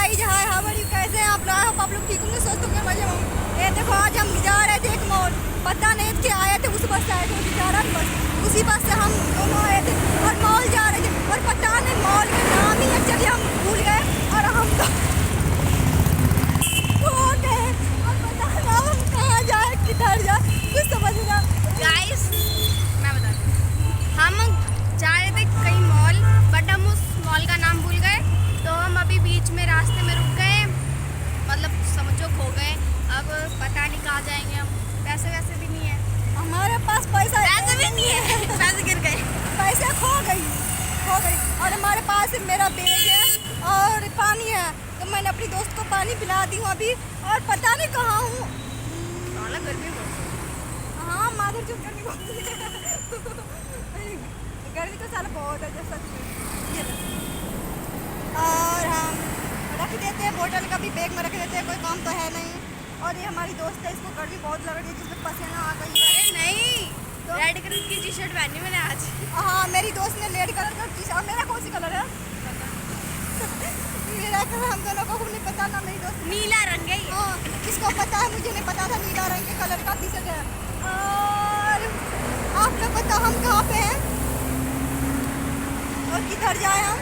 Guys, hi how are you, कैसे हैं आप लोग? आप लोग ठीक होंगे, स्वस्थ होंगे, मजे में। ये देखो आज हम जा रहे थे एक मॉल, पता नहीं कि आए थे उस बस से आए थे, जा रहा बस उसी बस से हम दोनों आए थे और मॉल जा रहे थे और पता नहीं मॉल का नाम ही एक्चुअली हम भूल गए और हम तो खो गए और पता ना हम कहाँ जाए किधर जाए कुछ समझ ना। गाइस मैं बताती हूँ, हम जा रहे थे कहीं मॉल बट हम उस मॉल का नाम भूल गए, तो हम अभी बीच में रास्ते में रुक गए, मतलब समझो खो गए। अब पता नहीं कहाँ जाएंगे हम, पैसे वैसे भी नहीं है हमारे पास, पैसा भी नहीं है पैसे गिर गए, पैसे खो गई और हमारे पास मेरा बैग है और पानी है, तो मैंने अपनी दोस्त को पानी पिला दी हूँ अभी और पता नहीं कहाँ हूँ। गर्मी बहुत। हाँ माधुर जो गर्मी बहुत गर्मी तो साला बहुत है जैसा ये और हम रख देते हैं बोतल का भी बैग में रख देते हैं, कोई काम तो है नहीं। और ये हमारी दोस्त है, इसको गर्मी बहुत लग रही है जिसमें पसीना आ गई है। अरे नहीं, तो रेड कलर की टी शर्ट पहनी मैंने आज। हाँ मेरी दोस्त ने रेड कलर का टी शर्ट, मेरा कौन सी कलर है? मेरा कलर हम दोनों को नहीं पता ना, मेरी दोस्त नीला रंग है ये। हाँ इसको पता है, मुझे नहीं पता था नीला रंग के कलर का टी शर्ट है। और आप लोग बताओ हम कहाँ पे हैं और किधर जाए हम?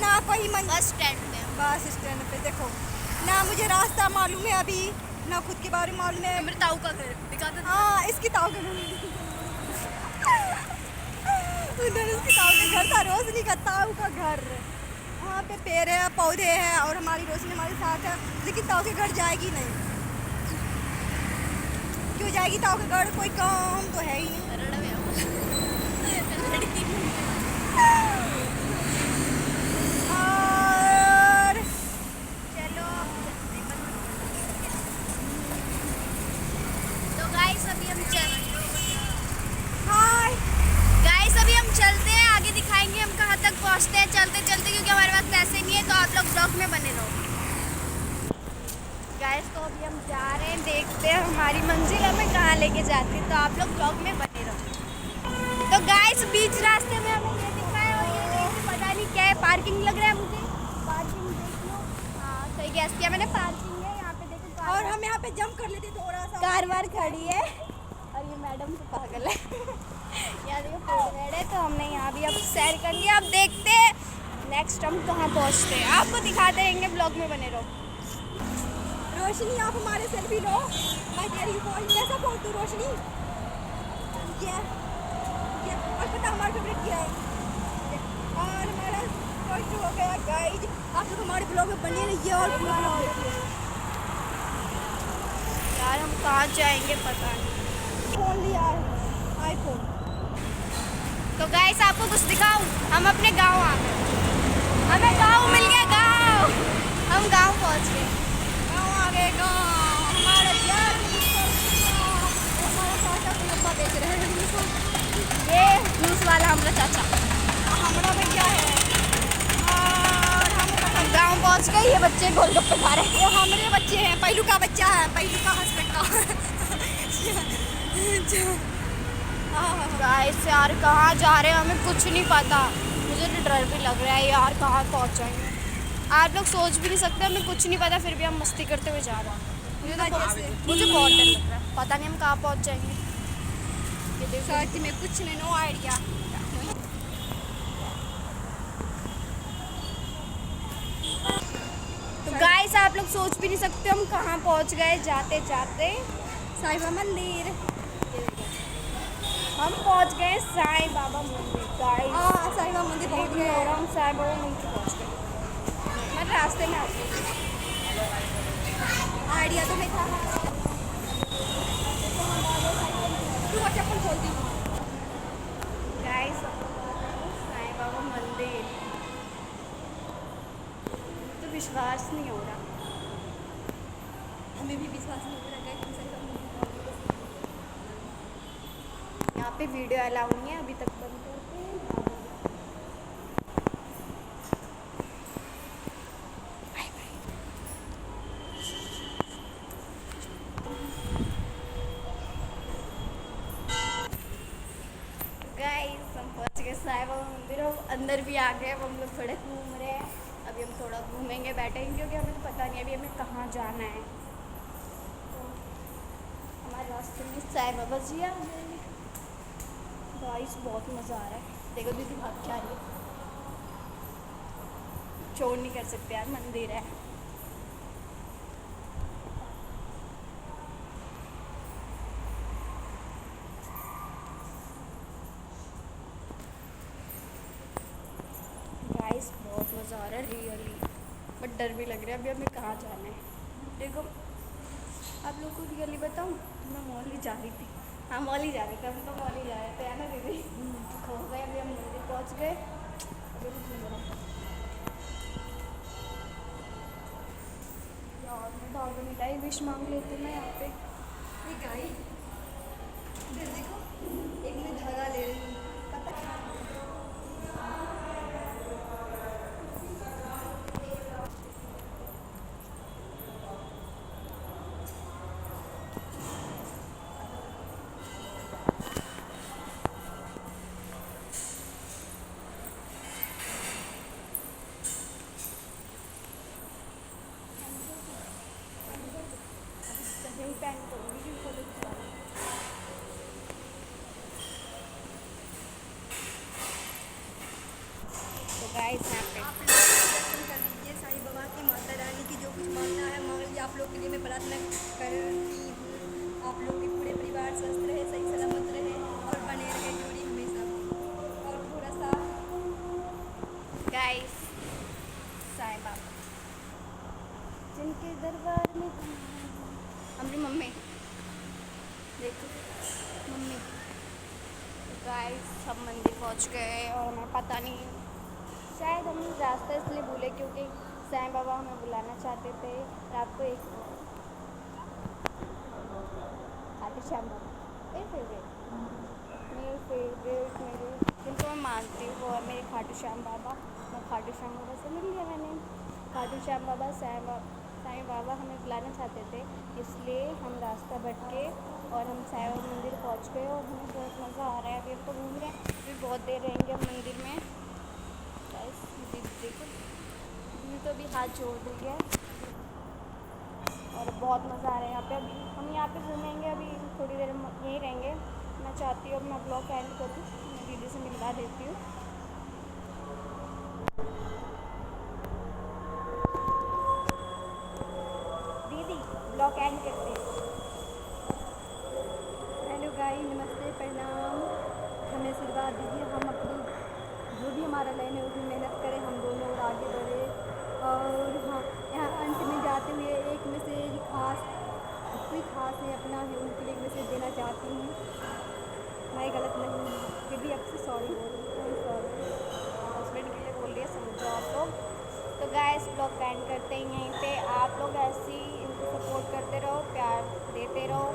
ना कोई बस स्टैंड पे। बस स्टैंड पे देखो ना, मुझे रास्ता मालूम है अभी ना, खुद के बारे में मालूम है। मेरे ताऊ का घर दिखा दो। हाँ इसकी ताऊ के घर उधर उसकी ताऊ का घर था, रोशनी का ताऊ का घर। वहाँ पे पेड़ है, पौधे हैं और हमारी रोशनी हमारे साथ है, लेकिन ताऊ के घर जाएगी नहीं। क्यों जाएगी ताऊ के घर? कोई काम तो है ही नहीं। और चलो तो गाइस अभी हम हाय गाइस अभी हम चलते हैं, आगे दिखाएंगे हम कहाँ तक पहुँचते हैं चलते चलते, क्योंकि हमारे पास पैसे नहीं है, तो आप लोग ब्लॉग में बने रहो। गाइस तो अभी हम जा रहे हैं, देखते हैं हमारी मंजिल हमें कहाँ लेके जाती है, तो आप लोग ब्लॉग में बने रहो। तो गाइस बीच रास्ते में हमें ये दिखा है और ये देखिए पता नहीं क्या है, पार्किंग लग रहा है मुझे, पार्किंग देख लो। हाँ सही गैस किया मैंने, पार्किंग है यहाँ पे देखो। और हम यहाँ पे जंप कर लेते थोड़ा सा। कार वार खड़ी है और ये मैडम तो पागल है यहाँ देखो पेड़ है, तो हमने यहाँ भी अब सैर कर लिया। अब देखते हैं नेक्स्ट हम कहाँ पहुँचते हैं, आपको दिखाते रहेंगे, ब्लॉग में बने रहो। रोशनी आप हमारे सेल्फी लो, मैं कह रही हूँ कैसा फोटो रोशनी ये और पता हमारा फेवरेट क्या है। और हमारा फर्स्ट हो गया गाइड, आप लोग हमारे ब्लॉग में बने रहिए और ब्लॉग देखिए। यार हम कहाँ जाएंगे पता नहीं। फोन लिया है आईफोन। तो गाइस आपको कुछ दिखाऊं, हम अपने गांव आ गए, हमें गांव मिल गया, गांव, हम गांव पहुंच गए, गाँव आ गए, गाँव हमारा यार हमारा चाचा को डब्बा बेच रहे हैं। ये जूस वाला हमारा चाचा। हमारा भैया है और हम गांव पहुंच गए, ये बच्चे गोलगप्पे खा रहे हैं, वो हमारे बच्चे हैं, पहलू का बच्चा है, पहलू का हस्बैंड का। गाइस यार कहाँ जा रहे हैं हमें कुछ नहीं पता, मुझे तो डर भी लग रहा है यार, कहाँ पहुँच जाएंगे आप लोग सोच भी नहीं सकते, हमें कुछ नहीं पता, फिर भी हम मस्ती करते हुए जा रहे हैं। मुझे बहुत डर लग रहा है, पता नहीं हम कहाँ पहुँच जाएंगे। ये देखो सर्च में कुछ नहीं, नो आइडिया। तो गाइस आप लोग सोच भी नहीं सकते हम कहाँ पहुँच गए जाते जाते। साईं बाबा मंदिर, हम पहुँच गए साईं बाबा मंदिर। गाइस हाँ साईं बाबा मंदिर पहुँच गए। और हम साईं बाबा मंदिर पहुँच गए, मैं रास्ते में आती हूँ, आइडिया तो नहीं था। तू चप्पल खोल दी। गाइस साईं बाबा मंदिर, तो विश्वास नहीं हो रहा, हमें भी विश्वास नहीं हो रहा है कि साईं बाबा मंदिर। यहाँ पे वीडियो अलाउ नहीं है अभी तक, बंद करते हैं। गाइस हम पहुँच गए साईं बाबा मंदिर, हम अंदर भी आ गए, अब हम लोग थोड़े घूम रहे हैं, अभी हम थोड़ा घूम घूमेंगे बैठेंगे, क्योंकि हमें तो पता नहीं अभी हमें कहाँ जाना है। तो हमारे रास्ते में साईं बाबा जी आ गए। गाइस बहुत मज़ा आ रहा है। देखो दीदी भाग क्या रही है, छोड़ नहीं कर सकते यार, मंदिर है। गाइस बहुत मज़ा आ रहा है रियली, बट डर भी लग रहा है अभी हमें कहाँ जाना है। देखो आप लोग को रियली बताऊँ, मैं मॉल ही जा रही थी। हाँ मॉल ही जा रहे थे हम, तो मॉल ही जा रहे थे, है ना दीदी। खो गए, अभी हम मंदिर पहुँच गए। अभी कुछ नहीं बना यार, मैं धागा मिलाई विश मांग लेती हूँ मैं यहाँ पे। ये गाई इधर देखो, एक मैं धागा ले रही हूँ, पता है? यही पैंट करूँगी कि फोटो खिंचवाऊँ। तो गाइस यहाँ पे आप लोग दर्शन कर लीजिए साईं बाबा की, माता रानी की जो कुछ मांगना है मांग लीजिए। आप लोग के लिए मैं प्रार्थना करती हूँ, आप लोग के पूरे परिवार स्वस्थ रहे, सही सलामत रहे और बने रहे जोड़ी हमेशा। और थोड़ा सा गाइस साईं बाबा जिनके दरबार में हमारी मम्मी, देखो मम्मी। गाइस हम मंदिर पहुंच गए और हमें पता नहीं, शायद हम रास्ता इसलिए भूले क्योंकि साईं बाबा हमें बुलाना चाहते थे रात को। एक खाटू श्याम बाबा मेरे फेवरेट मेरे जिनको मैं मानती हूँ वो है मेरे खाटू श्याम बाबा। मैं खाटू श्याम बाबा से मिल लिया मैंने। खाटू श्याम बाबा साईं बाबा हमें बुलाना चाहते थे, इसलिए हम रास्ता भटके और हम साईं बाबा मंदिर पहुँच गए और हमें बहुत मज़ा आ रहा है। अभी हम तो घूम रहे हैं, अभी बहुत देर रहेंगे हम मंदिर में। गाइस देखो ये तो अभी हाथ जोड़ रही है और बहुत मज़ा आ रहा है यहाँ पे। अभी हम यहाँ पे घूमेंगे, अभी थोड़ी देर हम यहीं रहेंगे। मैं चाहती हूँ अपना ब्लॉग एंड करूँ, मैं दीदी से मिलवा देती हूँ। दीदी ब्लॉग एंड करते हैं। हेलो गाई, नमस्ते, प्रणाम। हमें आशीर्वाद दीजिए, हम अपनी जो भी हमारा लाइन है उसमें मेहनत करें, हम दोनों और आगे बढ़े। और हाँ, यहाँ अंत में जाते हुए एक मैसेज खास, कोई खास है अपना है उनके लिए एक मैसेज देना चाहती हूँ। मैं गलत नहीं हूँ, फिर भी आपसे सॉरी बोल रही हूँ, सॉरी। हस्बैंड के लिए बोल रही है, समझो आप लोग। तो गाइस ब्लॉग एंड करते हैं यहीं पे। आप लोग ऐसे ही इनको सपोर्ट करते रहो, प्यार देते रहो।